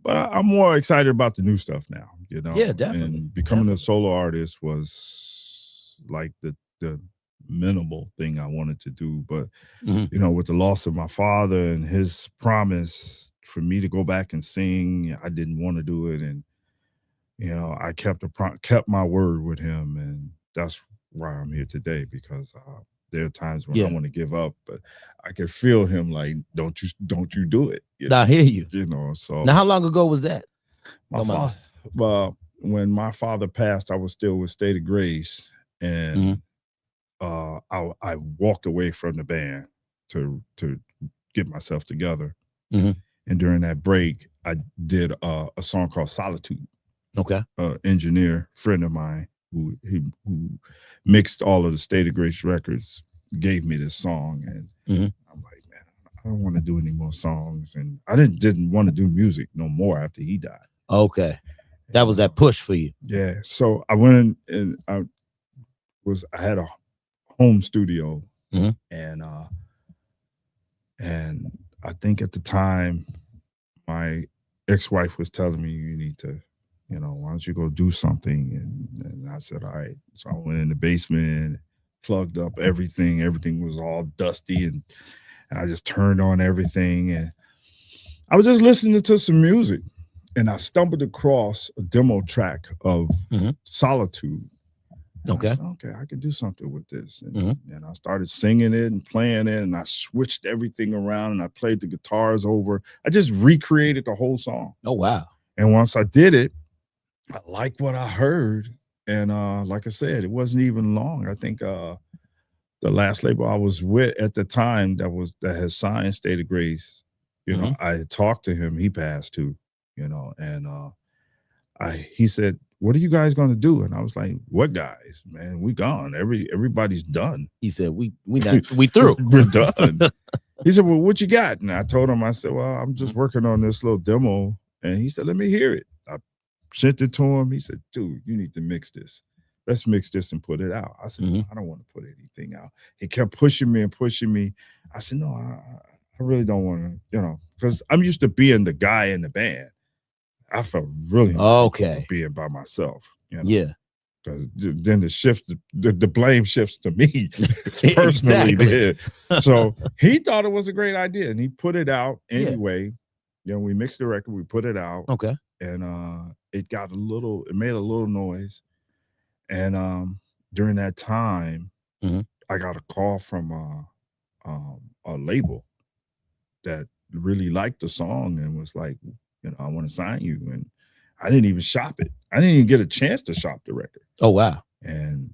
But I'm more excited about the new stuff now, you know. Yeah, definitely. And becoming a solo artist was like the minimal thing I wanted to do. But, you know, with the loss of my father and his promise for me to go back and sing, I didn't want to do it. And, you know, I kept my word with him, and that's why I'm here today, because there are times when I want to give up, but I could feel him like, don't you do it. I hear you. You know, so now how long ago was that? When my father passed, I was still with State of Grace, and I walked away from the band to get myself together. And during that break, I did a song called Solitude. Okay. Engineer friend of mine who mixed all of the State of Grace records gave me this song, and I'm like, man, I don't want to do any more songs, and I didn't want to do music no more after he died. Okay, that was that push for you. Yeah, so I went in, and I had a home studio, and I think at the time my ex-wife was telling me, you need to, you know, why don't you go do something? And I said, all right. So I went in the basement, plugged up everything. Everything was all dusty, and I just turned on everything. And I was just listening to some music, and I stumbled across a demo track of Solitude. Okay. I said, okay, I could do something with this. And I started singing it and playing it, and I switched everything around, and I played the guitars over. I just recreated the whole song. Oh, wow. And once I did it, I liked what I heard. And like I said, it wasn't even long. I think the last label I was with at the time that had signed State of Grace, you know, I had talked to him. He passed too, you know, and he said, what are you guys going to do? And I was like, what guys, man, we gone. Everybody's done. He said, we through. We're done. He said, well, what you got? And I told him, I said, well, I'm just working on this little demo. And he said, let me hear it. I sent it to him. He said, dude, you need to mix this. Let's mix this and put it out. I said, no, I don't want to put anything out. He kept pushing me. I said, no, I really don't want to, you know, because I'm used to being the guy in the band. I felt really uncomfortable being by myself. You know? Yeah. Because then the blame shifts to me personally. Exactly. So he thought it was a great idea, and he put it out anyway. You know, we mixed the record, we put it out. Okay. And it made a little noise. And during that time, I got a call from a label that really liked the song and was like, you know, I want to sign you. And I didn't even shop it. I didn't even get a chance to shop the record. Oh, wow. And,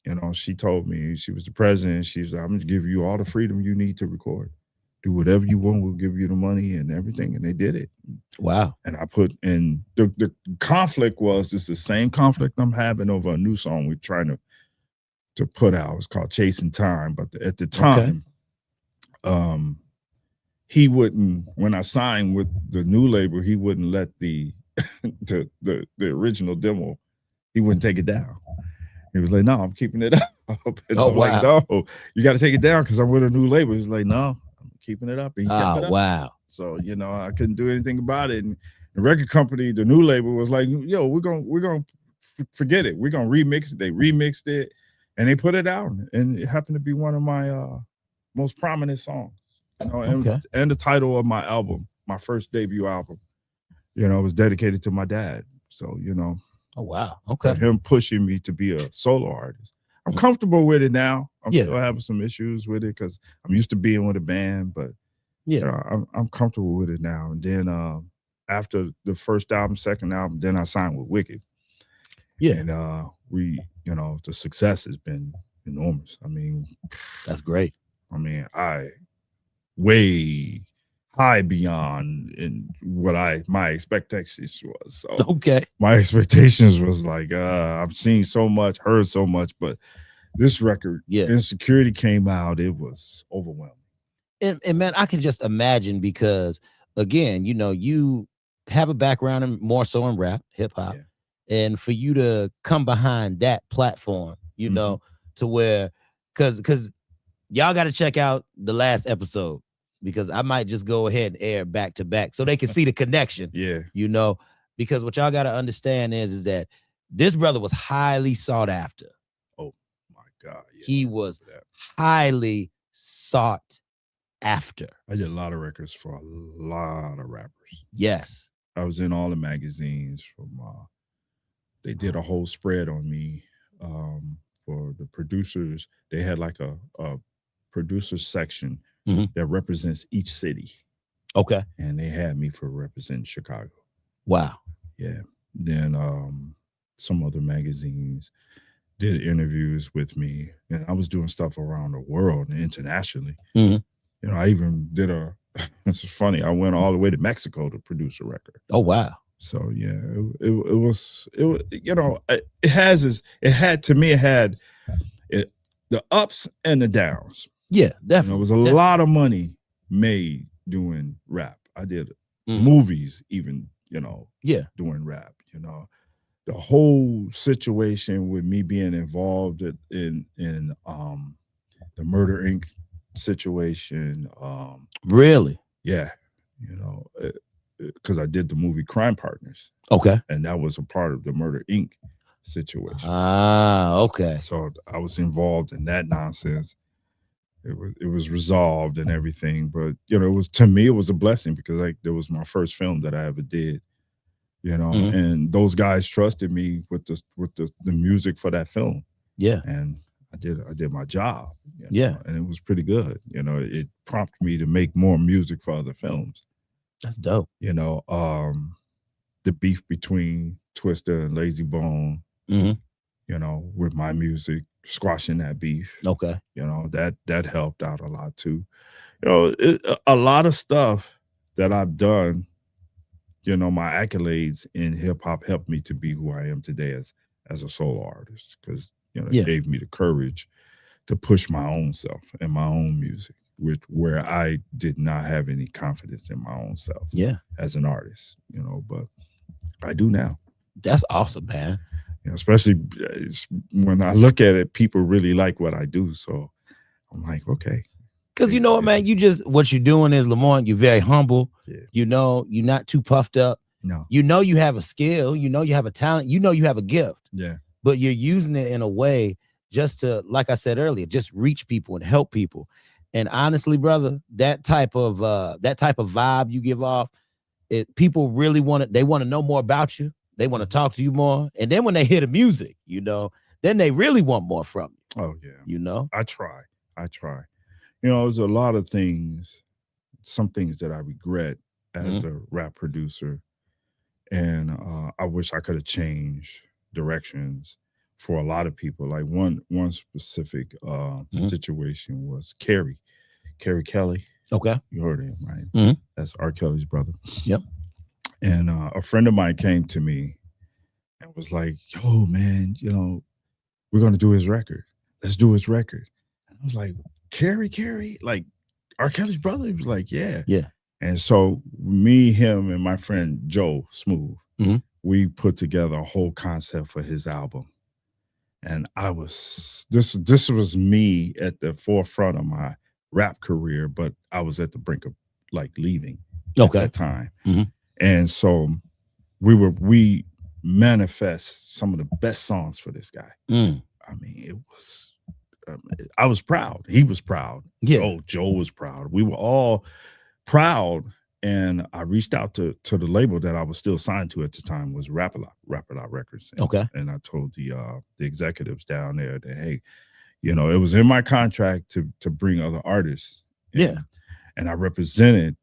you know, she told me, she was the president. She said, I'm going to give you all the freedom you need to record. Do whatever you want. We'll give you the money and everything. And they did it. Wow. And I put in the conflict was just the same conflict I'm having over a new song we're trying to put out. It's called Chasing Time. But at the time, he wouldn't, when I signed with the new label, he wouldn't let the original demo, he wouldn't take it down. He was like, no, I'm keeping it up. And I'm like, no, you got to take it down because I'm with a new label. He's like, no, I'm keeping it up. And he kept it up. Wow. So, you know, I couldn't do anything about it. And the record company, the new label, was like, yo, we're going to forget it. We're going to remix it. They remixed it and they put it out. And it happened to be one of my most prominent songs. You know, and the title of my album, my first debut album, you know, was dedicated to my dad. So, you know. Oh, wow. Okay. Him pushing me to be a solo artist. I'm comfortable with it now. I'm still having some issues with it because I'm used to being with a band, but you know, I'm comfortable with it now. And then after the first album, second album, then I signed with Wicked. Yeah. And we, you know, the success has been enormous. I mean, that's great. I mean, I way high beyond in what my expectations was. So Okay. my expectations was like, I've seen so much, heard so much, but this record, Yeah. Insecurity, came out. It was overwhelming. And man, I can just imagine because again, you have a background in more so in rap, hip hop, and for you to come behind that platform, to where because y'all got to check out the last episode because I might just go ahead and air back to back so they can see the connection. Yeah. Because what y'all got to understand is that this brother was highly sought after. Oh my God. Yeah, he was highly sought after. I did a lot of records for a lot of rappers. Yes. I was in all the magazines from they did a whole spread on me for the producers. They had like a producer section that represents each city. Okay. And they had me for representing Chicago. Wow. Yeah. Then some other magazines did interviews with me, and I was doing stuff around the world and internationally. I even did it's funny, I went all the way to Mexico to produce a record. Oh wow. So yeah, it was it had the ups and the downs. Yeah, definitely. There was a lot of money made doing rap. I did movies even, doing rap, the whole situation with me being involved in the Murder Inc. situation. Really? Yeah, because I did the movie Crime Partners. Okay. And that was a part of the Murder Inc. situation. Ah, okay. So I was involved in that nonsense. It was resolved and everything, but it was, to me, it was a blessing because it was my first film that I ever did. And those guys trusted me with the music for that film. Yeah. And I did my job. Yeah. And it was pretty good. It prompted me to make more music for other films. That's dope. The beef between Twista and Lazy Bone, with my music, squashing that beef. Okay. That helped out a lot too. A lot of stuff that I've done, my accolades in hip hop helped me to be who I am today as a solo artist, because it gave me the courage to push my own self and my own music, where I did not have any confidence in my own self. Yeah. As an artist, but I do now. That's awesome, man. Especially when I look at it, people really like what I do. So I'm like, okay. Because you know what, man, what you're doing is, Lemoyne, you're very humble. Yeah. You're not too puffed up. No. You have a skill. You have a talent. You have a gift. Yeah. But you're using it in a way just to, like I said earlier, just reach people and help people. And honestly, brother, that type of vibe you give off, people really they want to know more about you. They want to talk to you more. And then when they hear the music, then they really want more from you. Oh yeah. I try. There's a lot of things, some things that I regret as a rap producer. And I wish I could have changed directions for a lot of people. Like one specific situation was Carrie Kelly. Okay. You heard him, right? That's R. Kelly's brother. Yep. And a friend of mine came to me and was like, yo, man, we're going to do his record. Let's do his record. And I was like, Carrie, like R. Kelly's brother? He was like, yeah. Yeah. And so me, him, and my friend Joe Smooth, we put together a whole concept for his album. And this was me at the forefront of my rap career, but I was at the brink of leaving at that time. And so we manifest some of the best songs for this guy. I mean, it was, I was proud. He was proud. Yeah. Oh, Joe was proud. We were all proud. And I reached out to the label that I was still signed to at the time, was Rap A Lot Records. And I told the executives down there that, hey, it was in my contract to bring other artists. And I represented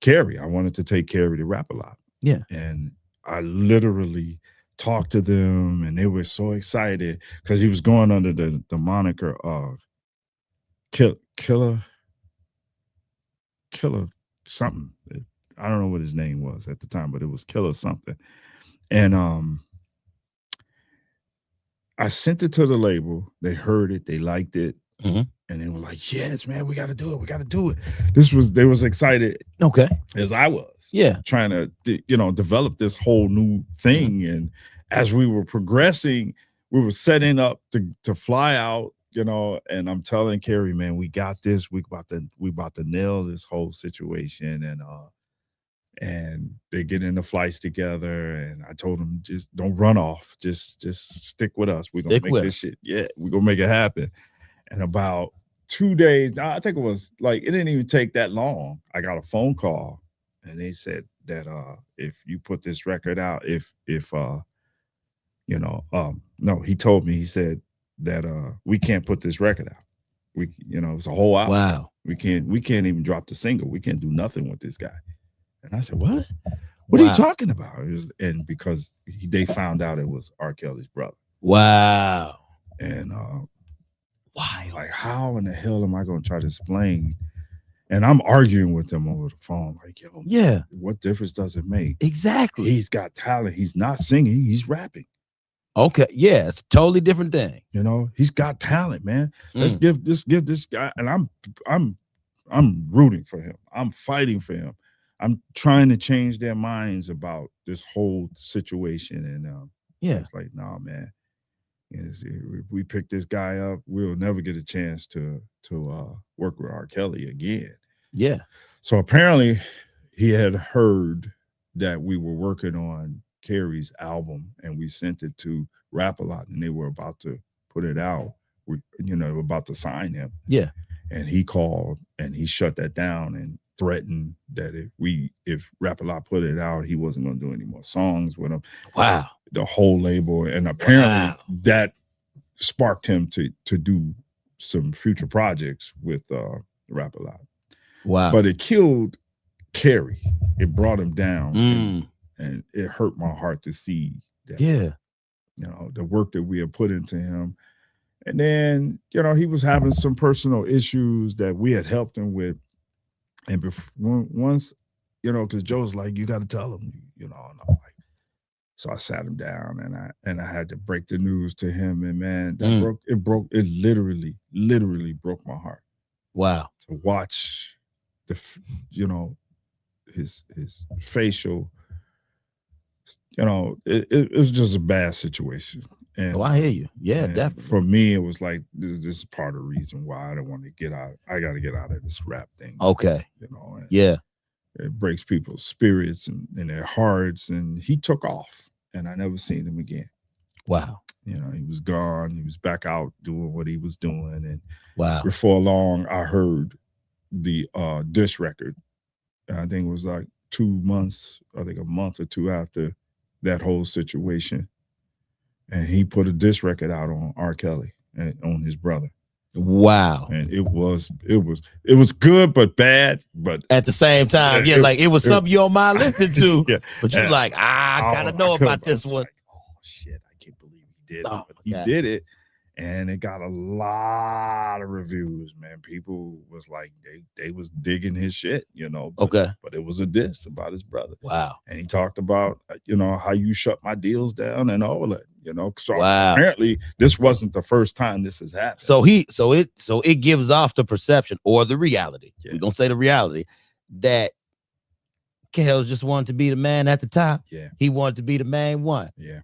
Carrie. I wanted to take Carrie to Rap A Lot. Yeah. And I literally talked to them, and they were so excited because he was going under the moniker of Killer something. I don't know what his name was at the time, but it was Killer something. And I sent it to the label. They heard it. They liked it. Mhm. And they were like, yes, man, we got to do it. We got to do it. They was excited Okay. as I was. Yeah. Trying to, develop this whole new thing. And as we were progressing, we were setting up to fly out, and I'm telling Carrie, man, we got this. We about to nail this whole situation. And they get in the flights together, and I told them, just don't run off. Just stick with us. We're gonna make this shit. Yeah, we're gonna make it happen. And about 2 days, I think it was like, it didn't even take that long. I got a phone call, and they said that if you put this record out, no, he told me, he said that we can't put this record out. It's a whole album. Wow. We can't even drop the single. We can't do nothing with this guy. And I said, what? What are you talking about? And because they found out it was R. Kelly's brother. Wow. And why? Like, how in the hell am I going to try to explain? And I'm arguing with them over the phone. Like, yo, yeah, what difference does it make? Exactly. He's got talent. He's not singing. He's rapping. Okay. Yeah, it's a totally different thing. He's got talent, man. Let's give this guy. And I'm rooting for him. I'm fighting for him. I'm trying to change their minds about this whole situation. And it's like, nah, man. If we pick this guy up, we'll never get a chance to work with R. Kelly again. Yeah. So apparently, he had heard that we were working on Carrie's album, and we sent it to Rap A Lot, and they were about to put it out. About to sign him. Yeah. And he called and he shut that down and threatened that if Rap A Lot put it out, he wasn't going to do any more songs with him. Wow. The whole label. And apparently that sparked him to do some future projects with Rap A Lot. Wow. But it killed Carrie. It brought him down. And it hurt my heart to see that. Yeah. The work that we had put into him. And then, he was having some personal issues that we had helped him with. And once, because Joe's like, you got to tell him, and I'm like, so I sat him down and I had to break the news to him. And man, it literally broke my heart. Wow. To watch his facial, it was just a bad situation. And, I hear you. Yeah, definitely. For me, it was like, this is part of the reason why I don't want to get out. I got to get out of this rap thing. Okay. And yeah. It breaks people's spirits and their hearts. And he took off, and I never seen him again. Wow. He was gone. He was back out doing what he was doing. And wow. Before long, I heard the diss record. I think it was like 2 months, I think a month or two after that whole situation. And he put a diss record out on R. Kelly and on his brother. Wow. And it was good but bad, but at the same time, it was something you don't mind listening to. Yeah. But you're like, I gotta know about this one. Like, oh shit, I can't believe he did it. But he did it. And it got a lot of reviews, man. People was like, they was digging his shit, Okay. But it was a diss about his brother. Wow. And he talked about, how you shut my deals down and all that, So wow. Apparently this wasn't the first time this has happened. So it gives off the perception or the reality. Yeah. We're gonna say the reality that Kels just wanted to be the man at the top. Yeah. He wanted to be the main one. Yeah.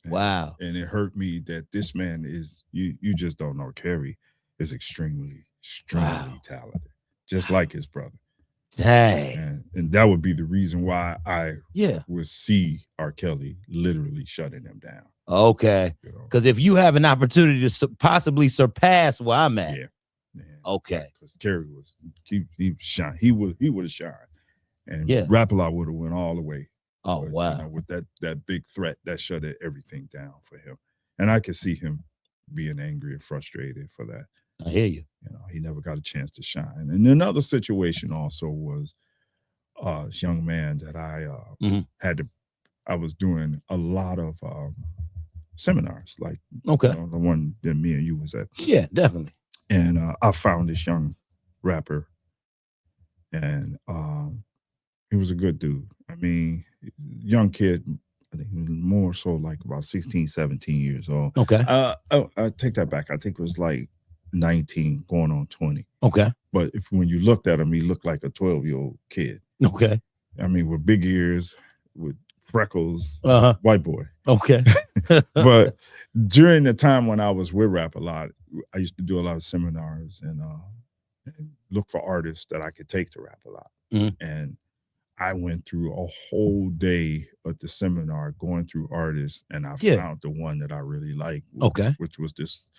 Wow. And it hurt me that this man is, you just don't know, Kerry is extremely talented, just like his brother. Dang. And that would be the reason why I yeah. would see R. Kelly literally shutting him down. Okay. Because if you have an opportunity to possibly surpass where I'm at. Yeah. Okay. Because Kerry was, he shine. He would have shined. And yeah. Rap A Lot would have went all the way. Oh, but, wow. You know, with that big threat, that shut everything down for him. And I could see him being angry and frustrated for that. I hear you. You know, he never got a chance to shine. And another situation also was this young man that I I was doing a lot of seminars, like okay, you know, the one that me and you was at. Yeah, definitely. And I found this young rapper and he was a good dude. I mean, young kid. I think more so like about 16, 17 years old. Okay. I take that back. I think it was like 19 going on 20. Okay. But when you looked at him, he looked like a 12-year-old kid. Okay. I mean, with big ears, with freckles, white boy. Okay. But during the time when I was with Rap a lot, I used to do a lot of seminars and look for artists that I could take to Rap a lot. And I went through a whole day at the seminar going through artists, and I found the one that I really liked, which was this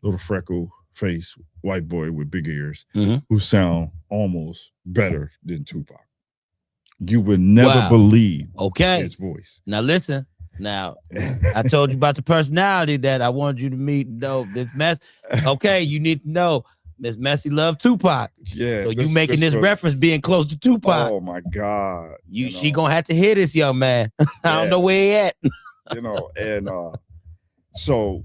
little freckle face white boy with big ears who sound almost better than Tupac. You would never believe his voice. Now listen. Now, I told you about the personality that I wanted you to meet. No, Miss Mess. Okay, you need to know Miss Messy loved Tupac. Yeah. So you making this reference being close to Tupac. Oh my God. She gonna have to hear this young man. I don't know where he at. And so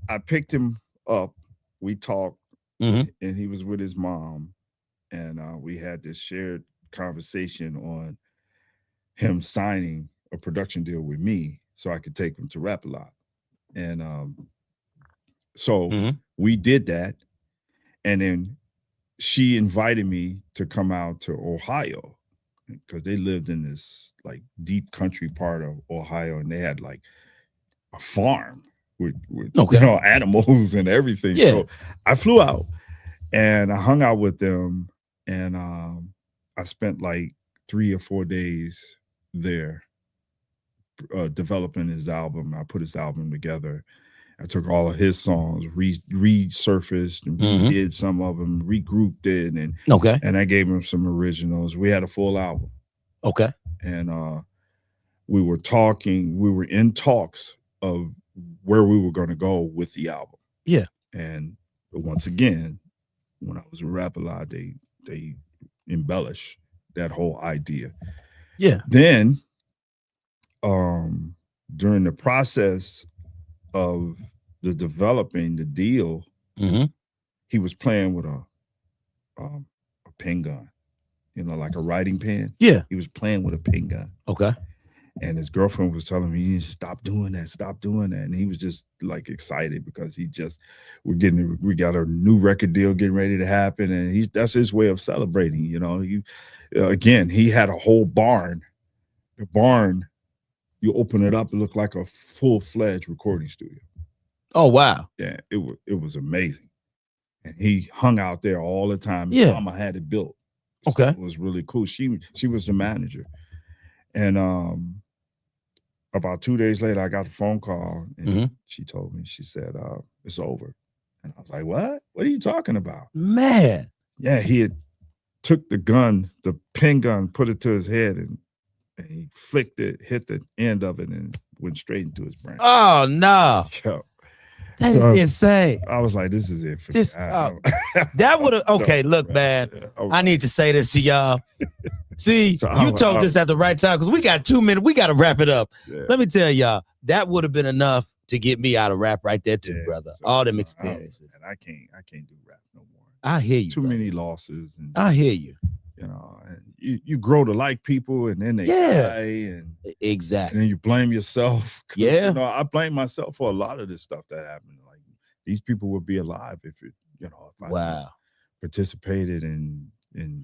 I picked him up. We talked, and he was with his mom, and we had this shared conversation on him signing a production deal with me so I could take him to Rap a Lot. And so we did that. And then she invited me to come out to Ohio because they lived in this like deep country part of Ohio, and they had like a farm with animals and everything. Yeah. So I flew out and I hung out with them, and I spent like 3 or 4 days there developing his album. I put his album together. I took all of his songs, resurfaced and redid some of them, regrouped it, and I gave him some originals. We had a full album. Okay. And we were in talks of where we were going to go with the album. Yeah. And once again, when I was with Rap a Lot, they embellished that whole idea. Yeah. Then during the process of the developing the deal, he was playing with a pen gun, like a writing pen. Yeah. He was playing with a pen gun. Okay. And his girlfriend was telling me, you need to stop doing that. And he was just like excited because we got a new record deal getting ready to happen. And that's his way of celebrating, again, he had a whole barn. The barn, you open it up, it looked like a full-fledged recording studio. Oh, wow. Yeah, it was amazing. And he hung out there all the time. His mama had it built. Okay. So it was really cool. She was the manager. And about 2 days later, I got a phone call, and she told me, she said, it's over. And I was like, what? What are you talking about? Man. Yeah, he had took the pen gun, put it to his head, and he flicked it, hit the end of it, and went straight into his brain. Oh, no. Yo. That is insane. I was like, this is it for this. That would have, okay, look, man, I need to say this to y'all. See, you told this at the right time because we got 2 minutes. We got to wrap it up. Yeah. Let me tell y'all, that would have been enough to get me out of rap right there too, brother. So, all them experiences. And I can't do rap no more. I hear you. Too many losses. And, I hear you. And you grow to like people, and then they die, and exactly. And then you blame yourself. Yeah. I blame myself for a lot of this stuff that happened. Like these people would be alive if if I participated in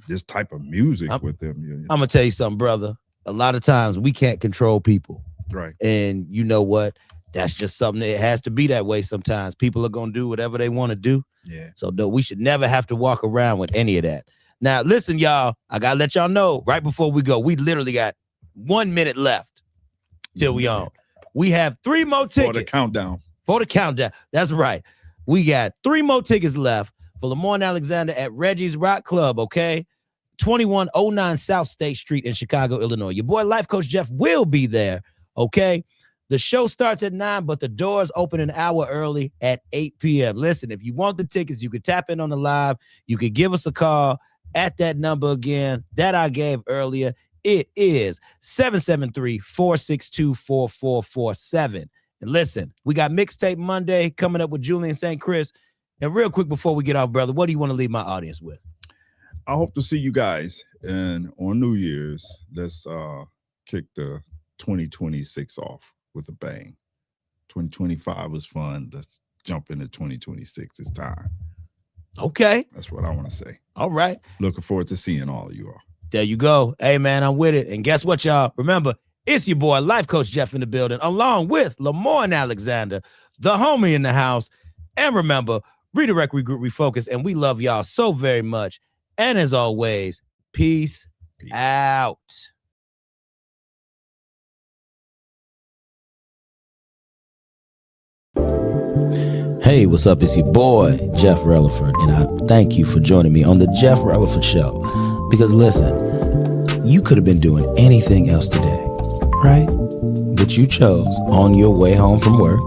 this type of music with them. I'm gonna tell you something, brother. A lot of times we can't control people. Right. And you know what? That's just something that has to be that way sometimes. People are gonna do whatever they want to do. Yeah. So we should never have to walk around with any of that. Now, listen, y'all, I got to let y'all know right before we go, we literally got 1 minute left till we on. We have 3 more tickets. For the countdown. That's right. We got 3 more tickets left for Lemoyne Alexander at Reggie's Rock Club, okay? 2109 South State Street in Chicago, Illinois. Your boy, Life Coach Jeff, will be there, okay? The show starts at 9, but the doors open an hour early at 8 p.m. Listen, if you want the tickets, you could tap in on the live. You could give us a call at that number again that I gave earlier. It is 773-462-4447. And listen, we got Mixtape Monday coming up with Julian St. Chris. And real quick before we get off, brother, what do you want to leave my audience with? I hope to see you guys. And on New Year's, let's kick the 2026 off with a bang. 2025 was fun. Let's jump into 2026. It's time. Okay. That's what I want to say. All right. Looking forward to seeing all of you all. There you go. Hey, man, I'm with it. And guess what, y'all? Remember, it's your boy, Life Coach Jeff in the building, along with Lemoyne Alexander, the homie in the house. And remember, redirect, regroup, refocus. And we love y'all so very much. And as always, peace out. Hey, what's up? It's your boy, Jeff Releford, and I thank you for joining me on the Jeff Releford Show. Because listen, you could have been doing anything else today, right? But you chose on your way home from work,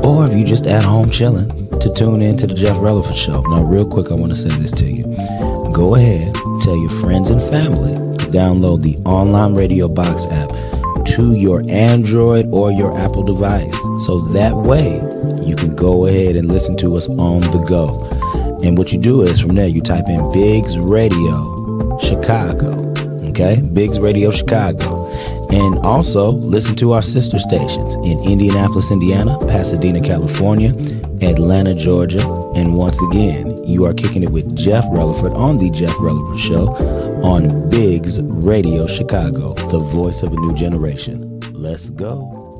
or if you just at home chilling, to tune in to the Jeff Releford Show. Now, real quick, I want to say this to you. Go ahead, tell your friends and family to download the Online Radio Box app to your Android or your Apple device. So that way you can go ahead and listen to us on the go. And what you do is from there, you type in Biggs Radio Chicago. Okay? Biggs Radio Chicago. And also listen to our sister stations in Indianapolis, Indiana, Pasadena, California, Atlanta, Georgia. And once again, you are kicking it with Jeff Releford on the Jeff Releford Show on Biggs Radio Chicago, the voice of a new generation. Let's go.